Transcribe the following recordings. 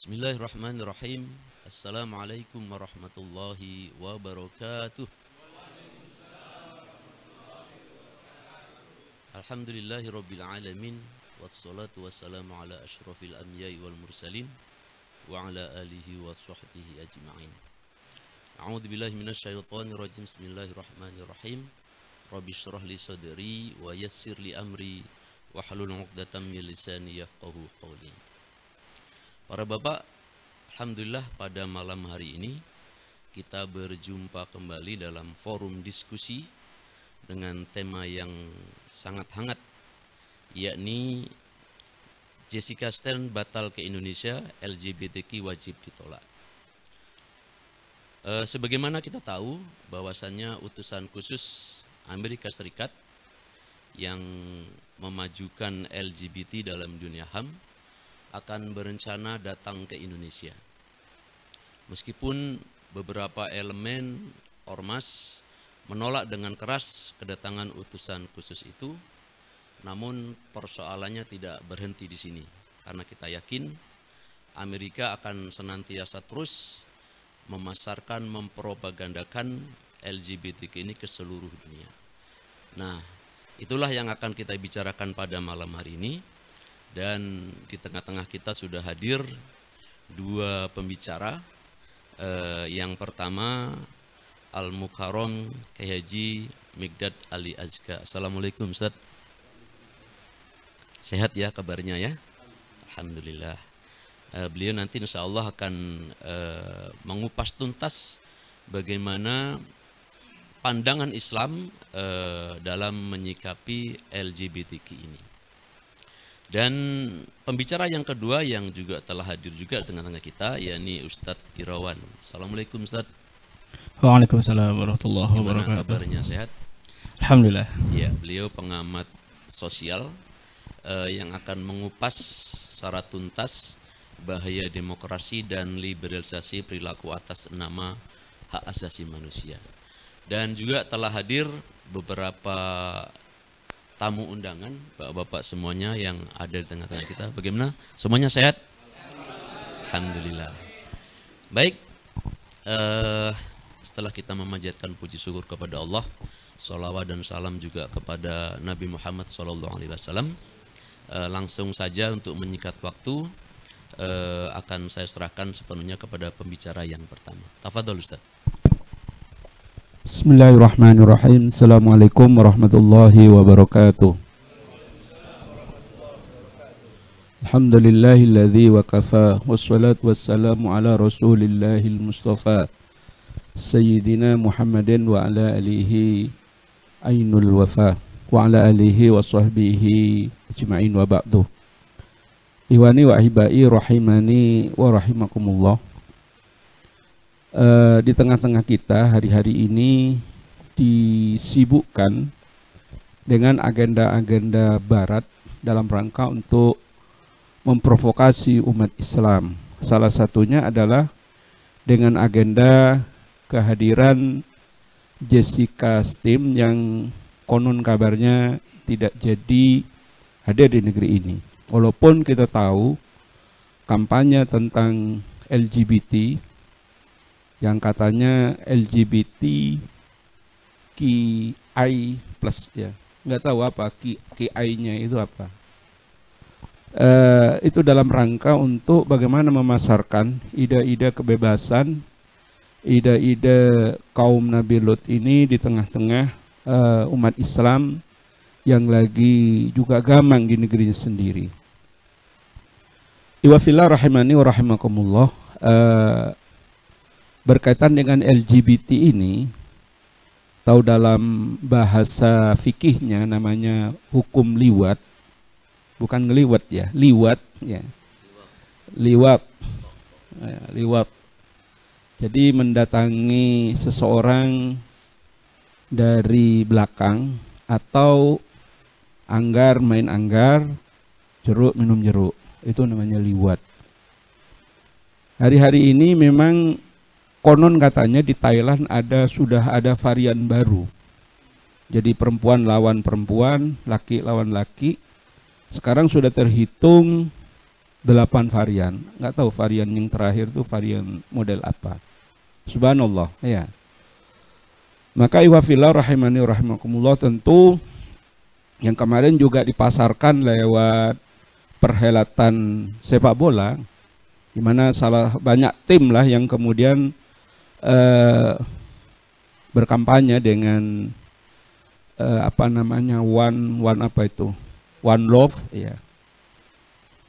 Bismillahirrahmanirrahim. Assalamualaikum warahmatullahi wabarakatuh. Alhamdulillahi rabbil alamin. Wassalatu wassalamu ala ashrafil anbiya'i wal mursalin wa ala alihi wa sahbihi ajma'in. A'udzu billahi minasyaitonir rajim. Bismillahirrahmanirrahim. Rabbi shrah li sadri wa yassir li amri wahlul 'uqdatam min lisani yafqahu qawli. Para bapak, alhamdulillah pada malam hari ini kita berjumpa kembali dalam forum diskusi dengan tema yang sangat hangat, yakni Jessica Stern batal ke Indonesia, LGBTQ wajib ditolak. Sebagaimana kita tahu bahwasannya utusan khusus Amerika Serikat yang memajukan LGBT dalam dunia HAM akan berencana datang ke Indonesia. Meskipun beberapa elemen ormas menolak dengan keras kedatangan utusan khusus itu, namun persoalannya tidak berhenti di sini. Karena kita yakin Amerika akan senantiasa terus memasarkan, mempropagandakan LGBTQ ini ke seluruh dunia. Nah, itulah yang akan kita bicarakan pada malam hari ini. Dan di tengah-tengah kita sudah hadir dua pembicara. Yang pertama Al-Mukarram Kyai Haji Mikdad Ali Azka. Assalamualaikum Ustaz. Sehat ya kabarnya ya? Alhamdulillah. Beliau nanti insya Allah akan mengupas tuntas bagaimana pandangan Islam dalam menyikapi LGBTQ ini. Dan pembicara yang kedua yang juga telah hadir juga di tengah-tengah kita, yakni Ustadz Irawan. Assalamualaikum Ustadz. Waalaikumsalam warahmatullahi wabarakatuh. Gimana kabarnya, sehat? Alhamdulillah. Ya, beliau pengamat sosial yang akan mengupas secara tuntas bahaya demokrasi dan liberalisasi perilaku atas nama hak asasi manusia. Dan juga telah hadir beberapa tamu undangan, bapak-bapak semuanya yang ada di tengah-tengah kita. Bagaimana? Semuanya sehat? Alhamdulillah. Baik, setelah kita memanjatkan puji syukur kepada Allah, sholawat dan salam juga kepada Nabi Muhammad SAW, langsung saja untuk menyikat waktu akan saya serahkan sepenuhnya kepada pembicara yang pertama. Tafadhol Ustaz. Bismillahirrahmanirrahim. Assalamualaikum warahmatullahi wabarakatuh. Alhamdulillahilladzi wa kafa, wassalatu wassalamu ala rasulillahil mustafa Sayyidina Muhammadin wa ala alihi ainul wafa wa ala alihi wa sahbihi ajma'in wa ba'du. Iwani wa ahibai rahimani wa rahimakumullah. Di tengah-tengah kita hari-hari ini disibukkan dengan agenda-agenda barat dalam rangka untuk memprovokasi umat Islam. Salah satunya adalah dengan agenda kehadiran Jessica Stern yang konon kabarnya tidak jadi hadir di negeri ini. Walaupun kita tahu kampanye tentang LGBT yang katanya LGBTQI plus ya, nggak tahu apa QI-nya itu apa. Itu dalam rangka untuk bagaimana memasarkan ide-ide kebebasan, ide-ide kaum Nabi Lut ini di tengah-tengah umat Islam yang lagi juga gamang di negerinya sendiri. Iwafillah rahimani wa rahimakumullah. Berkaitan dengan LGBT ini, tahu dalam bahasa fikihnya namanya hukum liwat, bukan ngeliwat ya, liwat ya, liwat, liwat. Jadi mendatangi seseorang dari belakang atau anggar main anggar, jeruk minum jeruk, itu namanya liwat. Hari-hari ini memang konon katanya di Thailand sudah ada varian baru. Jadi perempuan lawan perempuan, laki lawan laki. Sekarang sudah terhitung 8 varian. Nggak tahu varian yang terakhir itu varian model apa. Subhanallah, ya. Maka iwafillah rahimani rahimakumullah, tentu yang kemarin juga dipasarkan lewat perhelatan sepak bola, di mana banyak tim lah yang kemudian berkampanye dengan one love, ya.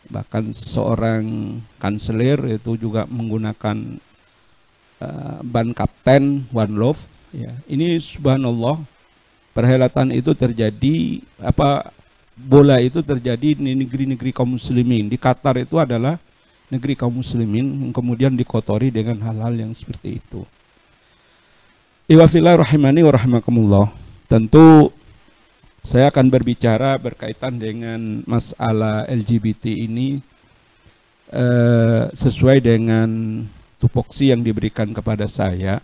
Bahkan seorang kanselir itu juga menggunakan ban kapten one love, ya. Ini subhanallah, perhelatan itu terjadi, bola itu terjadi di negeri-negeri kaum muslimin. Di Qatar itu adalah negeri kaum muslimin yang kemudian dikotori dengan hal-hal yang seperti itu. Iwafillah rahimani wa rahimakumullah. Tentu saya akan berbicara berkaitan dengan masalah LGBT ini sesuai dengan tupoksi yang diberikan kepada saya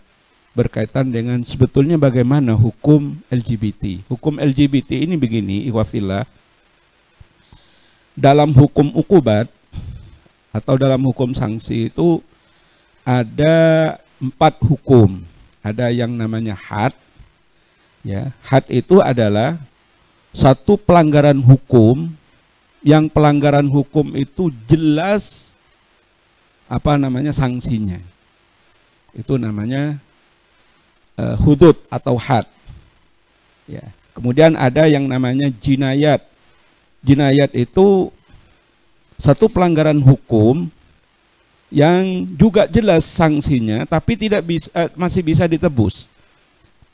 berkaitan dengan sebetulnya bagaimana hukum LGBT. Hukum LGBT ini begini, iwafillah. Dalam hukum ukubat atau dalam hukum sanksi itu ada 4 hukum. Ada yang namanya had. Ya, had itu adalah satu pelanggaran hukum yang pelanggaran hukum itu jelas sanksinya. Itu namanya hudud atau had. Ya. Kemudian ada yang namanya jinayat. Jinayat itu satu pelanggaran hukum yang juga jelas sanksinya, tapi masih bisa ditebus.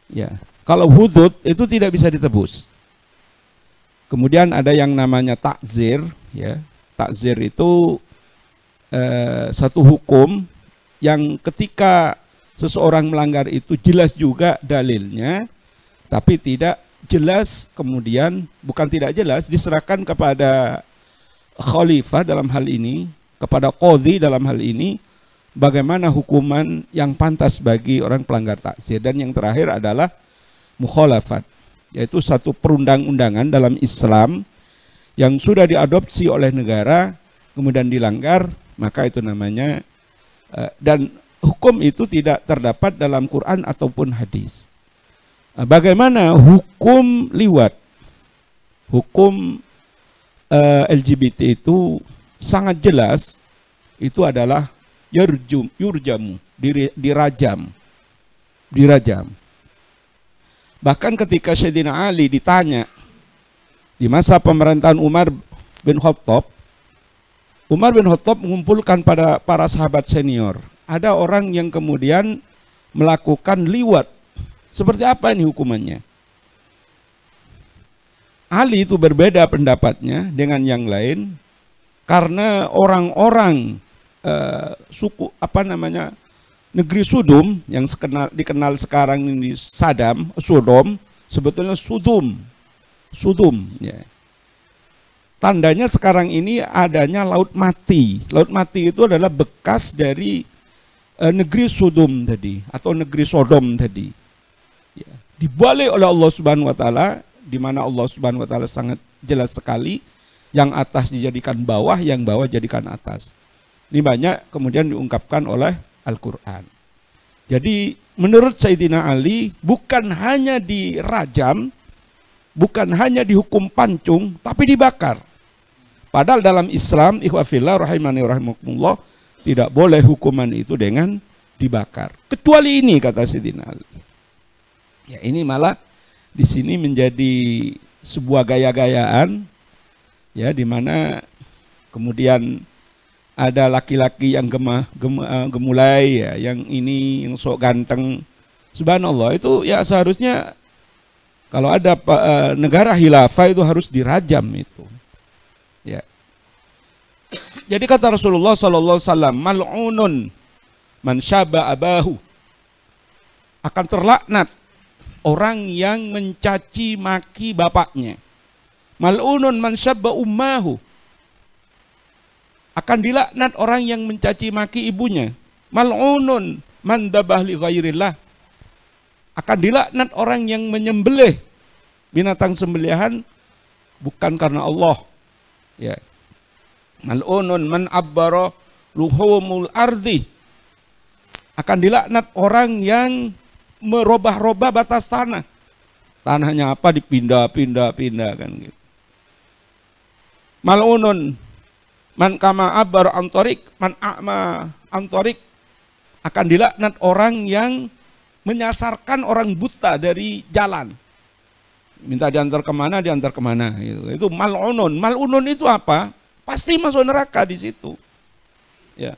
Ya. Kalau hudud itu tidak bisa ditebus. Kemudian ada yang namanya takzir, ya. Takzir itu satu hukum yang ketika seseorang melanggar itu jelas juga dalilnya, tapi tidak jelas, kemudian bukan tidak jelas, diserahkan kepada khalifah dalam hal ini, kepada qadhi dalam hal ini, bagaimana hukuman yang pantas bagi orang pelanggar takzir. Dan yang terakhir adalah mukhalafat, yaitu satu perundang-undangan dalam Islam yang sudah diadopsi oleh negara, kemudian dilanggar, maka itu namanya, dan hukum itu tidak terdapat dalam Quran ataupun hadis. Bagaimana hukum liwat? Hukum LGBT itu sangat jelas, itu adalah yurjamu, dirajam. Bahkan ketika Sayyidina Ali ditanya di masa pemerintahan Umar bin Khattab, Umar bin Khattab mengumpulkan pada para sahabat senior. Ada orang yang kemudian melakukan liwat. Seperti apa ini hukumannya? Ali itu berbeda pendapatnya dengan yang lain karena orang-orang suku negeri Sodom yang dikenal sekarang ini Sodom, sebetulnya Sodom, ya. Tandanya sekarang ini adanya laut mati. Laut mati itu adalah bekas dari negeri Sodom tadi atau negeri Sodom tadi. Ya. Dibalik oleh Allah Subhanahu wa taala, di mana Allah Subhanahu wa taala sangat jelas sekali, yang atas dijadikan bawah, yang bawah jadikan atas. Ini banyak kemudian diungkapkan oleh Al-Qur'an. Jadi menurut Sayyidina Ali bukan hanya dirajam, bukan hanya dihukum pancung, tapi dibakar. Padahal dalam Islam, ikhwafillah rahimani rahimakumullah, tidak boleh hukuman itu dengan dibakar. Kecuali ini, kata Sayyidina Ali. Ya, ini malah di sini menjadi sebuah gaya-gayaan, ya, di mana kemudian ada laki-laki yang gemulai, ya, yang ini yang sok ganteng. Subhanallah, itu ya seharusnya kalau ada negara khilafah itu harus dirajam itu. Ya. Jadi kata Rasulullah sallallahu alaihi wasallam, mal'unun man syaba abahu, akan terlaknat orang yang mencaci maki bapaknya. Mal'unun man syaba ummahu, akan dilaknat orang yang mencaci maki ibunya. Mal'unun man dabah li ghairillah, akan dilaknat orang yang menyembelih binatang sembelihan bukan karena Allah. Ya. Mal'unun man abbara luhumul ardi. Akan dilaknat orang yang merubah-rubah batas tanah. Tanahnya apa dipindah-pindah kan gitu. Mal'unun man kama abbara antorik man a'ma antorik. Akan dilaknat orang yang menyasarkan orang buta dari jalan. Minta diantar kemana, diantar kemana. Itu mal'unun. Mal'unun itu apa? Pasti masuk neraka di situ. Ya.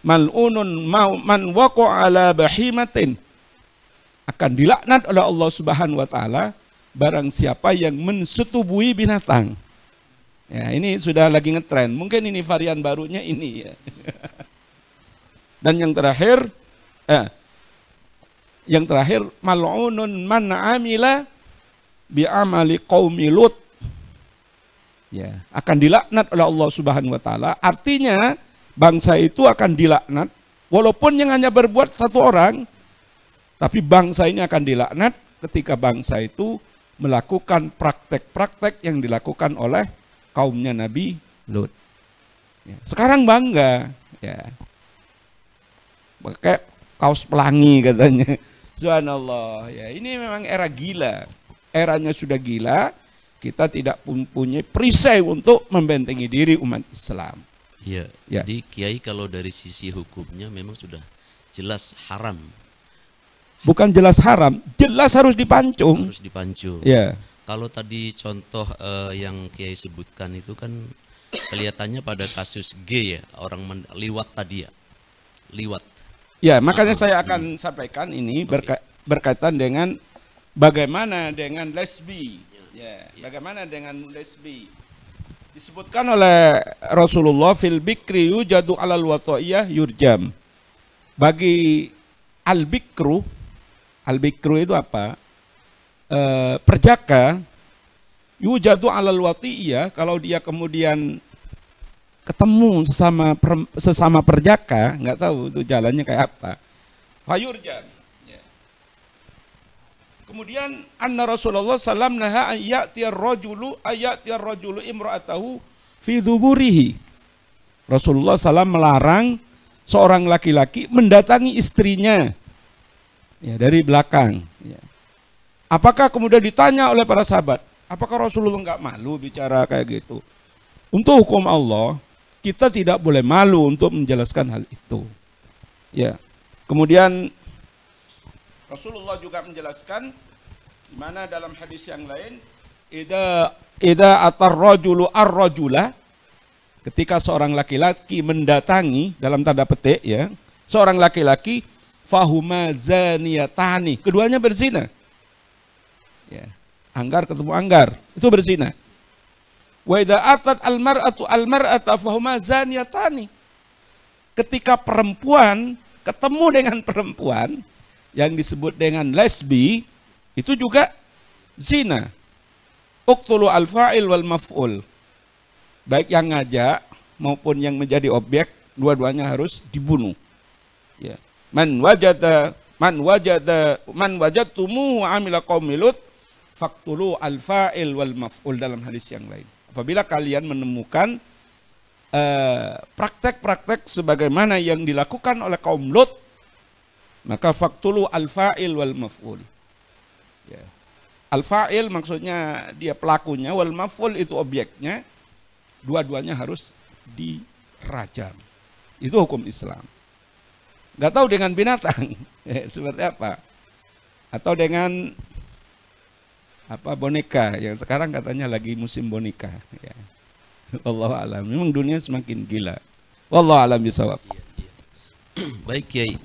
Mal'unun man waqa'a ala bahimatin. Akan dilaknat oleh Allah Subhanahu wa taala barang siapa yang mensetubui binatang. Ya, ini sudah lagi ngetren. Mungkin ini varian barunya ini ya. Dan yang terakhir mal'unun man amila bi amali qaumi Lut. Ya, akan dilaknat oleh Allah Subhanahu wa taala. Artinya bangsa itu akan dilaknat walaupun yang hanya berbuat satu orang, tapi bangsa ini akan dilaknat ketika bangsa itu melakukan praktek-praktek yang dilakukan oleh kaumnya Nabi Lut. Ya, sekarang bangga ya. Pakai kaos pelangi katanya. Subhanallah. Ya, ini memang era gila. Eranya sudah gila. Kita tidak mempunyai perisai untuk membentengi diri umat Islam. Ya, Ya. jadi Kiai kalau dari sisi hukumnya memang sudah jelas haram. Bukan jelas haram, jelas harus dipancung. Harus dipancung. Ya. Kalau tadi contoh yang Kiai sebutkan itu kan kelihatannya pada kasus G ya, orang liwat tadi ya. Liwat. Ya, makanya saya akan sampaikan ini berkaitan dengan bagaimana dengan lesbi. Ya, bagaimana dengan lesbi. Disebutkan oleh Rasulullah fil bikri yujadu alal wata'iyah yurjam. Bagi al-bikru itu apa? Perjaka yujadu alal wata'iyah, kalau dia kemudian ketemu sesama perjaka, nggak tahu itu jalannya kayak apa. Fayurjam. Ya. Kemudian anna Rasulullah sallam naha ayatiyar rajulu imra'atahu fi dhuburihi. Rasulullah sallam melarang seorang laki-laki mendatangi istrinya ya, dari belakang. Ya. Apakah kemudian ditanya oleh para sahabat, apakah Rasulullah nggak malu bicara kayak gitu? Untuk hukum Allah, kita tidak boleh malu untuk menjelaskan hal itu. Ya. Kemudian Rasulullah juga menjelaskan di mana dalam hadis yang lain, idza atar rajulu ar-rajula, ketika seorang laki-laki mendatangi dalam tanda petik ya, seorang laki-laki fahuma zaniyatani, keduanya berzina. Ya. Anggar ketemu anggar, itu berzina. Wa idza atat al-mar'ata fahuma zaniyatani. Ketika perempuan ketemu dengan perempuan yang disebut dengan lesbi, itu juga zina. Uqtulu al-fa'il wal maf'ul. Baik yang ngajak maupun yang menjadi objek, dua-duanya harus dibunuh. Ya. Man wajadtumuhu amila qaumi Lut faqtulu al-fa'il wal maf'ul, dalam hadis yang lain. Apabila kalian menemukan praktek-praktek sebagaimana yang dilakukan oleh kaum Lut, maka faqtulu al-fa'il wal maf'ul. Ya. Al-fa'il maksudnya dia pelakunya, wal maf'ul itu objeknya. Dua-duanya harus dirajam. Itu hukum Islam. Gak tahu dengan binatang seperti apa, atau dengan apa boneka yang sekarang katanya lagi musim boneka. Ya. Wallahu a'lam. Memang dunia semakin gila. Wallahu a'lam bisawab. Iya, iya. Baik Kiai,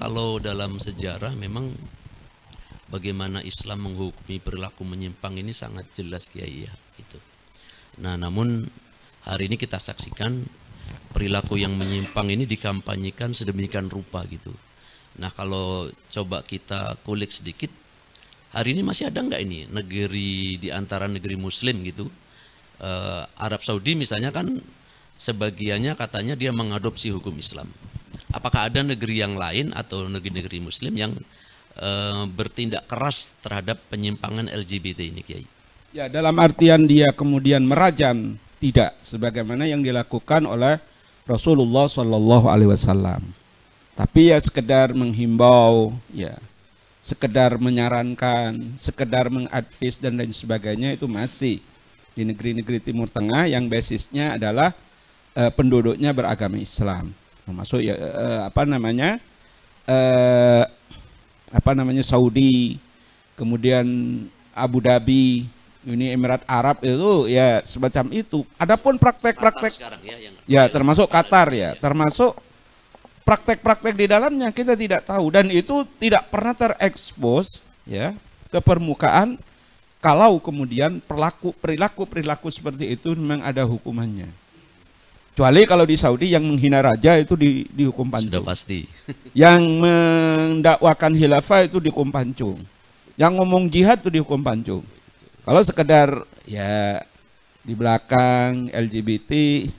kalau dalam sejarah memang bagaimana Islam menghukumi perilaku menyimpang ini sangat jelas Kiai ya, gitu. Nah, namun hari ini kita saksikan perilaku yang menyimpang ini dikampanyekan sedemikian rupa gitu. Nah, kalau coba kita kulik sedikit, hari ini masih ada nggak ini negeri di antara negeri Muslim gitu? Arab Saudi misalnya kan sebagiannya katanya dia mengadopsi hukum Islam. Apakah ada negeri yang lain atau negeri-negeri Muslim yang bertindak keras terhadap penyimpangan LGBT ini, Kiai? Ya, dalam artian dia kemudian merajam tidak, sebagaimana yang dilakukan oleh Rasulullah Shallallahu Alaihi Wasallam. Tapi ya sekedar menghimbau, ya sekedar menyarankan, sekedar mengadvis dan lain sebagainya, itu masih di negeri-negeri Timur Tengah yang basisnya adalah penduduknya beragama Islam, termasuk ya Saudi, kemudian Abu Dhabi, Uni Emirat Arab, itu ya semacam itu. Adapun praktek-praktek ya termasuk Qatar ya, termasuk praktek-praktek di dalamnya kita tidak tahu, dan itu tidak pernah terekspos ya ke permukaan. Kalau kemudian perilaku seperti itu memang ada hukumannya. Kecuali kalau di Saudi yang menghina raja itu dihukum pancung. Sudah pasti. Yang mendakwakan khilafah itu dihukum pancung. Yang ngomong jihad itu dihukum pancung. Kalau sekedar ya di belakang LGBT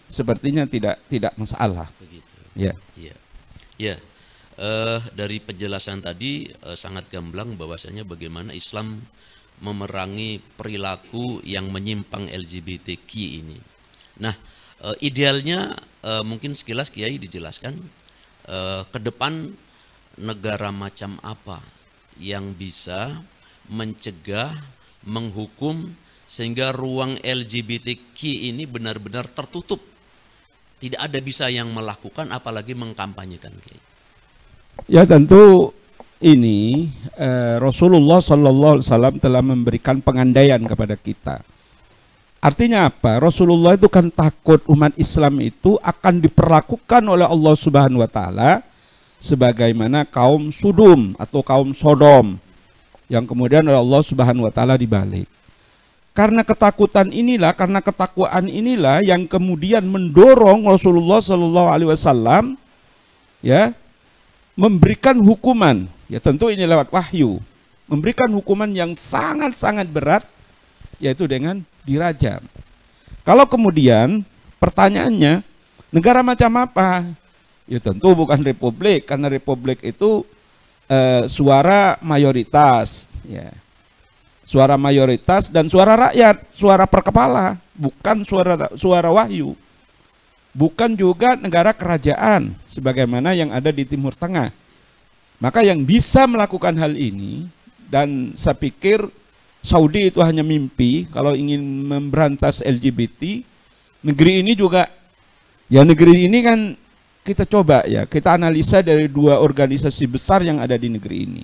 sepertinya tidak masalah. Begitu. Ya. Iya. Ya, dari penjelasan tadi sangat gamblang bahwasanya bagaimana Islam memerangi perilaku yang menyimpang LGBTQ ini. Nah, idealnya mungkin sekilas Kiai dijelaskan ke depan negara macam apa yang bisa mencegah, menghukum sehingga ruang LGBTQ ini benar-benar tertutup. Tidak ada bisa yang melakukan apalagi mengkampanyekan. Ya tentu ini Rasulullah Sallallahu Alaihi Wasallam telah memberikan pengandaian kepada kita. Artinya apa? Rasulullah itu kan takut umat Islam itu akan diperlakukan oleh Allah Subhanahu Wa Taala sebagaimana kaum Sodom atau kaum Sodom yang kemudian oleh Allah Subhanahu Wa Taala dibalik. Karena ketakutan inilah, karena ketakwaan inilah yang kemudian mendorong Rasulullah Shallallahu Alaihi Wasallam ya memberikan hukuman, ya tentu ini lewat wahyu, memberikan hukuman yang sangat-sangat berat, yaitu dengan dirajam. Kalau kemudian pertanyaannya negara macam apa? Ya tentu bukan republik, karena republik itu suara mayoritas, ya. Suara mayoritas dan suara rakyat, suara per kepala, bukan suara wahyu. Bukan juga negara kerajaan sebagaimana yang ada di Timur Tengah. Maka yang bisa melakukan hal ini, dan saya pikir Saudi itu hanya mimpi kalau ingin memberantas LGBT. Negeri ini juga, ya negeri ini kan kita coba ya, kita analisa dari dua organisasi besar yang ada di negeri ini.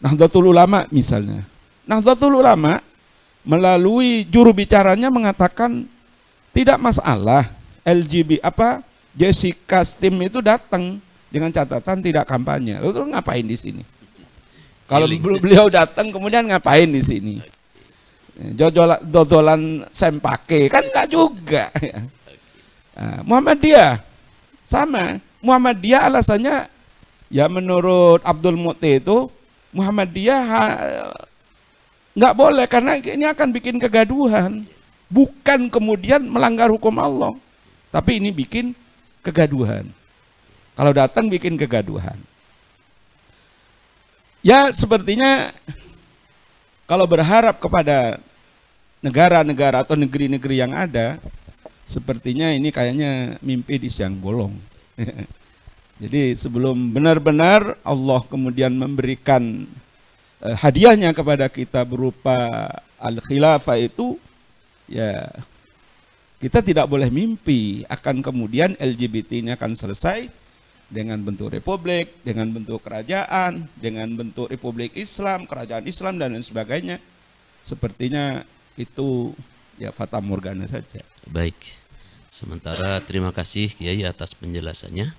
Nahdlatul Ulama misalnya. Nahdlatul Ulama melalui juru bicaranya mengatakan tidak masalah Jessica Stim itu datang dengan catatan tidak kampanye. Lalu ngapain di sini? Kalau beliau datang kemudian ngapain di sini? Dodolan sempake kan enggak juga. Muhammadiyah sama. Muhammadiyah alasannya ya menurut Abdul Muti itu Muhammadiyah nggak boleh karena ini akan bikin kegaduhan, bukan kemudian melanggar hukum Allah, tapi ini bikin kegaduhan. Kalau datang bikin kegaduhan. Ya sepertinya kalau berharap kepada negara-negara atau negeri-negeri yang ada, sepertinya ini kayaknya mimpi di siang bolong. Jadi sebelum benar-benar Allah kemudian memberikan hadiahnya kepada kita berupa al-khilafah itu, ya kita tidak boleh mimpi akan kemudian LGBT ini akan selesai dengan bentuk republik, dengan bentuk kerajaan, dengan bentuk republik Islam, kerajaan Islam dan lain sebagainya. Sepertinya itu ya fata morgana saja. Baik. Sementara terima kasih Kiai atas penjelasannya.